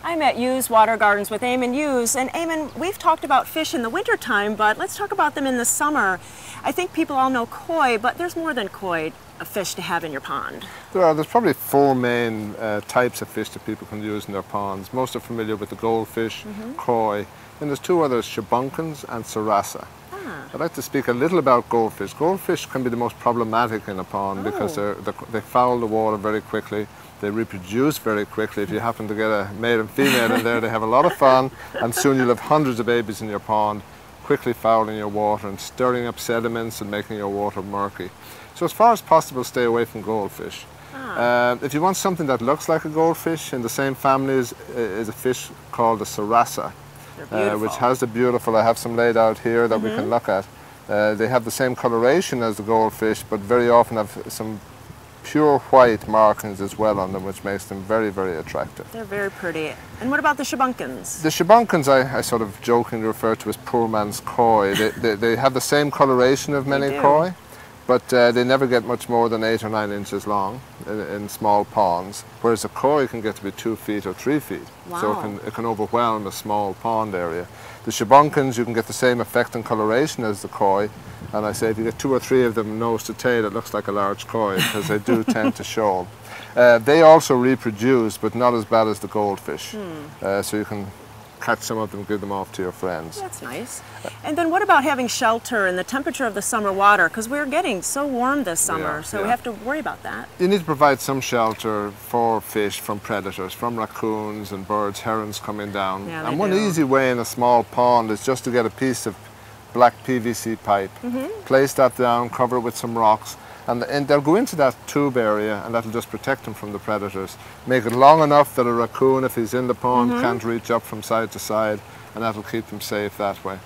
I'm at Hughes Water Gardens with Eamonn Hughes. And Eamonn, we've talked about fish in the wintertime, but let's talk about them in the summer. I think people all know koi, but there's more than koi, a fish to have in your pond. There's probably four main types of fish that people can use in their ponds. Most are familiar with the goldfish, koi, and there's two others, Shubunkins and Sarasa. I'd like to speak a little about goldfish. Goldfish can be the most problematic in a pond because they foul the water very quickly. They reproduce very quickly. If you happen to get a male and female in there, they have a lot of fun, and soon you'll have hundreds of babies in your pond, quickly fouling your water and stirring up sediments and making your water murky. So as far as possible, stay away from goldfish. If you want something that looks like a goldfish, in the same family is a fish called the Sarasa, which has the beautiful, I have some laid out here that we can look at. They have the same coloration as the goldfish, but very often have some pure white markings as well on them, which makes them very, very attractive. They're very pretty. And what about the Shubunkins? The Shubunkins I sort of jokingly refer to as poor man's koi. They have the same coloration of many koi, but they never get much more than 8 or 9 inches long in small ponds, whereas a koi can get to be 2 feet or 3 feet. Wow. So it can overwhelm a small pond area. The Shubunkins, you can get the same effect and coloration as the koi, and I say if you get 2 or 3 of them nose to tail, it looks like a large koi because they do tend to shoal. They also reproduce, but not as bad as the goldfish. So you can catch some of them, give them off to your friends. That's nice. And then what about having shelter and the temperature of the summer water? Because we're getting so warm this summer, so we have to worry about that. You need to provide some shelter for fish from predators, from raccoons and birds, herons coming down. And one easy way in a small pond is just to get a piece of black PVC pipe, place that down, cover it with some rocks, and they'll go into that tube area, and that'll just protect them from the predators. Make it long enough that a raccoon, if he's in the pond, can't reach up from side to side, and that'll keep them safe that way.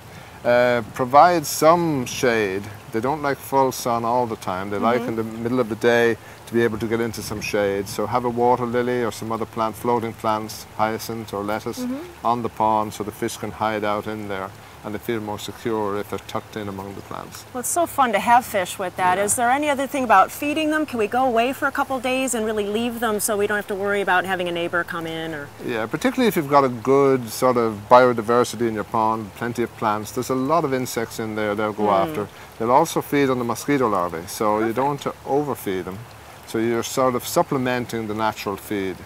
Provide some shade. They don't like full sun all the time. They like in the middle of the day to be able to get into some shade. So have a water lily or some other plant, floating plants, hyacinth or lettuce, on the pond so the fish can hide out in there, and they feel more secure if they're tucked in among the plants. Well, it's so fun to have fish with that. Is there any other thing about feeding them? Can we go away for a couple days and really leave them so we don't have to worry about having a neighbor come in? Or Yeah, particularly if you've got a good sort of biodiversity in your pond, plenty of plants. There's a lot of insects in there they'll go after. They'll also feed on the mosquito larvae, so you don't want to overfeed them. So you're sort of supplementing the natural feed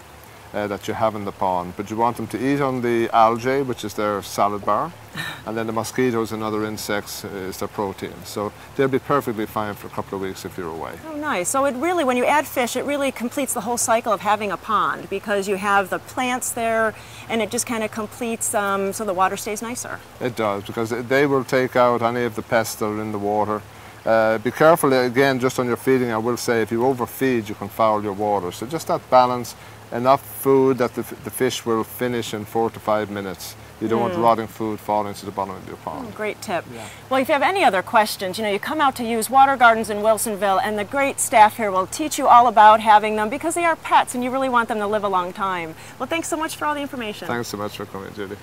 that you have in the pond, but you want them to eat on the algae, which is their salad bar, and then the mosquitoes and other insects is their protein. So they'll be perfectly fine for a couple of weeks if you're away. Oh, nice. So it really, when you add fish, it really completes the whole cycle of having a pond, because you have the plants there, and it just kind of completes so the water stays nicer. It does, because they will take out any of the pests that are in the water. Be careful, again, just on your feeding, I will say, if you overfeed, you can foul your water. So just that balance, enough food that the fish will finish in 4 to 5 minutes. You don't want rotting food falling to the bottom of your pond. Oh, great tip. Well, if you have any other questions, you come out to Hughes Water Gardens in Wilsonville, and the great staff here will teach you all about having them, because they are pets and you really want them to live a long time. Well, thanks so much for all the information. Thanks so much for coming, Judy.